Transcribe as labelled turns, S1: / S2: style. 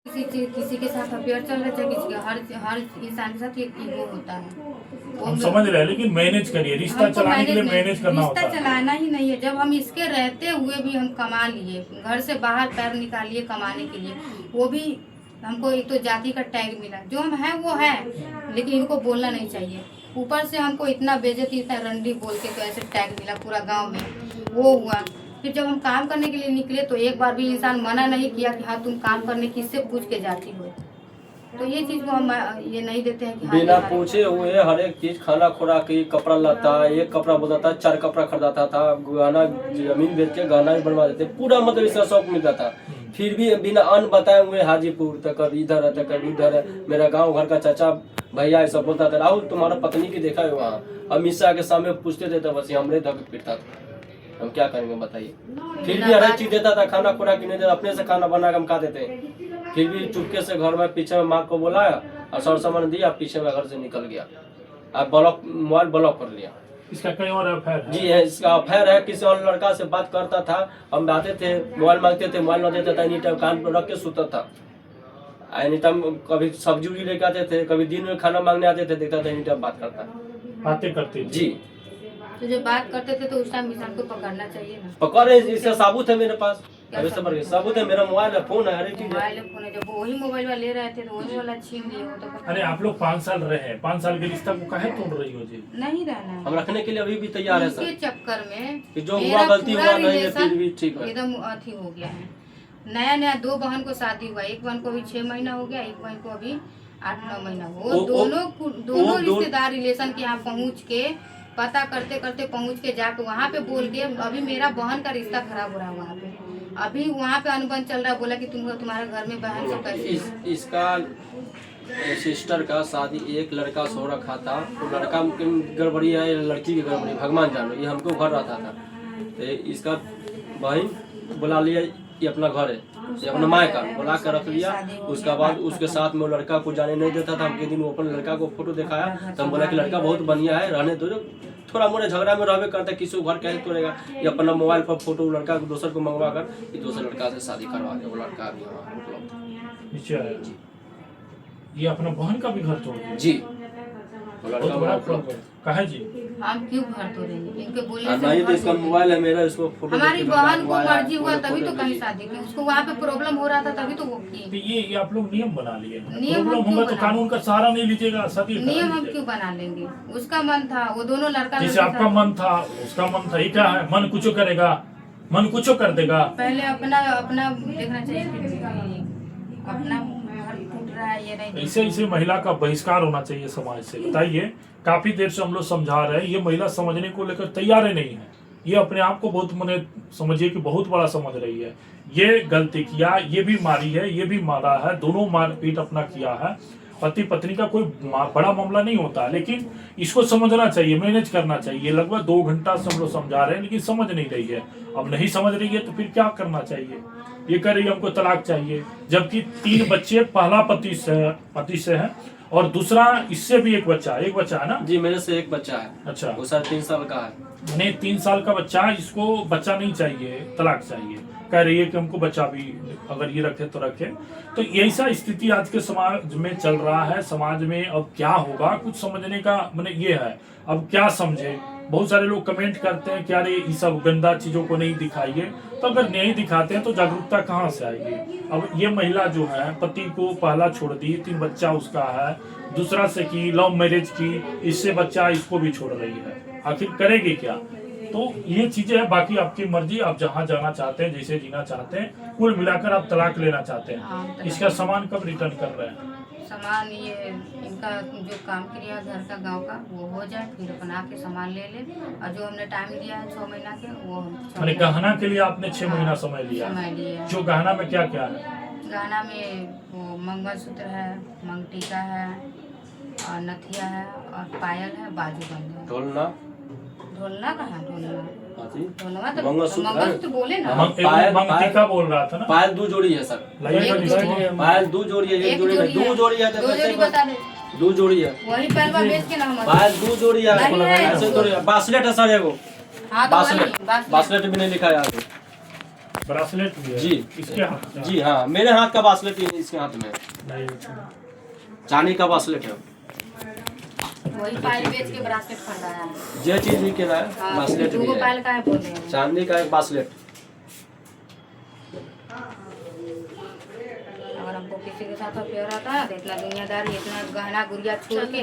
S1: किसी के साथ अफेयर चल रहा है, किसी के हर इंसान के साथ एक ईगो होता है।
S2: हम समझ रहे हैं, लेकिन मैनेज करिए, रिश्ता चलाने के लिए मैनेज करना होता है।
S1: रिश्ता चलाना ही नहीं है। जब हम इसके रहते हुए भी हम कमा लिए, घर से बाहर पैर निकालिए कमाने के लिए, वो भी हमको एक तो जाति का टैग मिला। जो हम हैं वो है, लेकिन इनको बोलना नहीं चाहिए। ऊपर से हमको इतना बेइज्जती, इतना रंडी बोल के तो ऐसे टैग मिला पूरा गाँव में, वो हुआ। फिर जब हम काम करने के लिए निकले तो एक बार भी इंसान मना नहीं किया कि हाँ तुम काम करने किससे पूछ के जाती हो। तो ये चीज को हम ये नहीं देते हैं कि हाँ
S3: बिना पूछे हुए हर एक चीज, खाना खुराक, कपड़ा लाता, एक कपड़ा बोलता था 4 कपड़ा खरीदाता था, गहना जमीन बेच के गहना भी बनवा देते, पूरा मतलब इसका शौक मिलता था। फिर भी बिना अन्न बताए हुए हाजीपुर तक, कभी इधर है तो कभी उधर है। मेरा गांव घर का चाचा भैया ऐसा बोलता था, राहुल तुम्हारा पत्नी की देखा है वहाँ, अमित के सामने पूछते थे तो बस हमरे धक पिटता था। हम क्या करेंगे बताइए। फिर भी हर एक चीज देता था, खाना खुराक नहीं देता, अपने से खाना बना के हम खा देते। फिर भी चुपके से घर में पीछे में माँ को बुलाया और सर सामान दिया, पीछे में घर से निकल गया। अब ब्लॉक, मोबाइल ब्लॉक कर लिया।
S2: इसका कहीं और अफेयर है? जी
S3: है, इसका अफेयर है। किसी और लड़का से बात करता था, हम आते थे, मोबाइल मांगते थे, मोबाइल न देता था, एनी टाइम कान पर रख के सोता था। एनी टाइम कभी सब्जी उब्जी लेके आते थे, कभी दिन में खाना मांगने आते थे, देखता था एनी टाइम बात करता,
S2: बातें करते
S3: जी।
S1: तो जो बात करते थे तो उस टाइम इंसान को पकड़ना चाहिए ना।
S3: पकड़े, इसका सबूत है मेरे पास, सबूत है, मेरा मोबाइल है, फोन है, हर एक चीज है।
S1: मोबाइल फोन है, जब वही मोबाइल वाले ले रहे थे तो वही वाला छीन लिए हो तो
S2: अरे आप लोग 5 साल रहे हैं, 5 साल के रिश्ता को काहे तोड़ रही हो जी?
S1: नहीं रहना है।
S3: हम रखने के लिए अभी भी तैयार है
S1: इसके
S3: सर।
S1: चक्कर में
S3: कि जो हुआ गलती हुआ नहीं है, फिर भी ठीक है।
S1: एकदम अथी हो गया है। नया नया 2 बहन को शादी हुआ, एक बहन को अभी 6 महीना हो गया, एक बहन को अभी 8-9 महीना हो। दोनों रिश्तेदार रिलेशन के यहाँ पहुँच के पता करते करते पहुँच के जाके वहाँ पे बोल के, अभी मेरा बहन का रिश्ता खराब हो रहा है वहाँ पे। अभी वहाँ पे अनबन चल रहा है, बोला कि तुम्हारे घर में बहन सब कैसे।
S3: इसका सिस्टर का शादी एक लड़का सो रखा था, वो लड़का की गड़बड़ी है, लड़की की गड़बड़ी भगवान जानो, ये हमको घर रहता था। तो इसका बहन बुला लिया, ये अपना घर है, ये अपना माय का बुला कर रख लिया। उसके बाद उसके साथ में वो लड़का को जाने नहीं देता था। हम के दिन वो अपन लड़का को फोटो दिखाया तो हम बोला कि लड़का बहुत बढ़िया है, रहने दो, थोड़ा मोड़े झगड़ा में रहबे करता, किसी को घर कैसे तोड़ेगा। ये अपना मोबाइल पर फोटो लड़का को दूसर को मंगवा कर ये दूसरे लड़का से शादी करवा दे। वो लड़का अभी वहाँ उपलब्ध।
S2: ये अपना बहन का भी घर तोड़ दिया
S3: जी,
S2: बहुत बड़ा प्रॉब्लम। कहे जी
S1: हम क्यों घर तोड़ेंगे, इनके बोलने से
S3: नहीं तो इसका मोबाइल है मेरा, इसको फोटो
S1: हमारी बहन को मर्जी हुआ तभी तो कहीं शादी की, उसको वहाँ पे प्रॉब्लम हो रहा था तभी तो वो की।
S2: तो ये आप लोग नियम बना लिए,
S1: नियम
S2: प्रॉब्लम होगा तो कानून का सहारा नहीं लीजिएगा, सती
S1: नियम हम क्यों बना लेंगे। उसका मन था, वो दोनों लड़का
S2: जैसे आपका मन था उसका मन था, ये क्या है, मन कुछ करेगा, मन कुछ कर देगा।
S1: पहले अपना देखना चाहिए कि अपना घर टूट रहा है, ये नहीं।
S2: ऐसे महिला का बहिष्कार होना चाहिए समाज से। बताइए, काफी देर से हम लोग समझा रहे हैं, ये महिला समझने को लेकर तैयार ही नहीं है। ये अपने आप को बहुत मने समझिए कि बहुत बड़ा समझ रही है। ये गलती किया, ये भी मारी है, ये भी मारा है, दोनों मारपीट अपना किया है। पति पत्नी का कोई बड़ा मामला नहीं होता, लेकिन इसको समझना चाहिए, मैनेज करना चाहिए। लगभग 2 घंटा से हम लोग समझा रहे हैं, लेकिन समझ नहीं रही है। अब नहीं समझ रही है तो फिर क्या करना चाहिए? ये कह रही है हमको तलाक चाहिए, जबकि 3 बच्चे, पहला पति से है और दूसरा इससे भी एक बच्चा है ना
S3: जी, मेरे से एक बच्चा है।
S2: अच्छा,
S3: वो 3.5 साल का है।
S2: नहीं 3 साल का बच्चा, इसको बच्चा नहीं चाहिए, तलाक चाहिए। कह रही है कि हमको बच्चा भी अगर ये रखे तो रखे। तो ऐसा स्थिति आज के समाज में चल रहा है। समाज में अब क्या होगा कुछ समझने का मैंने ये है, अब क्या समझे। बहुत सारे लोग कमेंट करते हैं कि अरे ये सब गंदा चीजों को नहीं दिखाइए। तो अगर नहीं दिखाते हैं तो जागरूकता कहाँ से आएगी? अब ये महिला जो है पति को पहला छोड़ दी, 3 बच्चा उसका है, दूसरा से की लव मैरिज की, इससे बच्चा इसको भी छोड़ रही है, आखिर करेगी क्या? तो ये चीजें हैं। बाकी आपकी मर्जी, आप जहाँ जाना चाहते हैं, जैसे जीना चाहते हैं। कुल मिलाकर आप तलाक लेना चाहते हैं। इसका सामान कब रिटर्न कर रहे हैं?
S1: सामान ये इनका जो काम क्रिया घर का गांव का वो हो जाए, फिर बना के सामान ले ले। और जो हमने टाइम दिया है 6 महीना के, वो
S2: मैंने गहना के लिए आपने 6 महीना समय लिया। जो गहना में क्या क्या है?
S1: गहना में वो मंगलसूत्र है, मंगटीका है और नथिया है और पायल है, बाजूबंद है। ढोलना कहाँ? ढोलना तो मंगलसूत्र बोले ना।
S2: मंगटीका बोल रहा था ना।
S3: पायल 2 जोड़ी है सर। पायल 2 जोड़ी है, 1 जोड़ी है, 2 जोड़ी है,
S1: 2 जोड़ी बता दे।
S3: 2 जोड़ी है,
S1: वही पहलवा बेच के ना हम
S3: पायल 2 जोड़ी है। ऐसे जोड़ी है। बासलेट है सर, एगो
S1: हाँ तो
S3: बासलेट भी नहीं लिखा है आगे।
S2: ब्रासलेट भी है
S3: जी।
S2: इसके हाथ
S3: जी हाँ, मेरे हाथ का ब्रासलेट ही इसके हाथ में,
S2: नहीं
S3: चांदी का ब्रासलेट है।
S1: वही पायल बेच के ब्रासलेट खरीदाया है।
S3: जो चीज भी के है
S1: हाँ,
S3: ब्रासलेट भी
S1: दूगो
S3: है,
S1: पायल का है बोले हैं।
S3: चांदी का एक ब्रासलेट।
S1: अगर हमको किसी के साथ अफेयर आता है तो इतना दुनियादारी, इतना गहना गुड़िया छोड़ के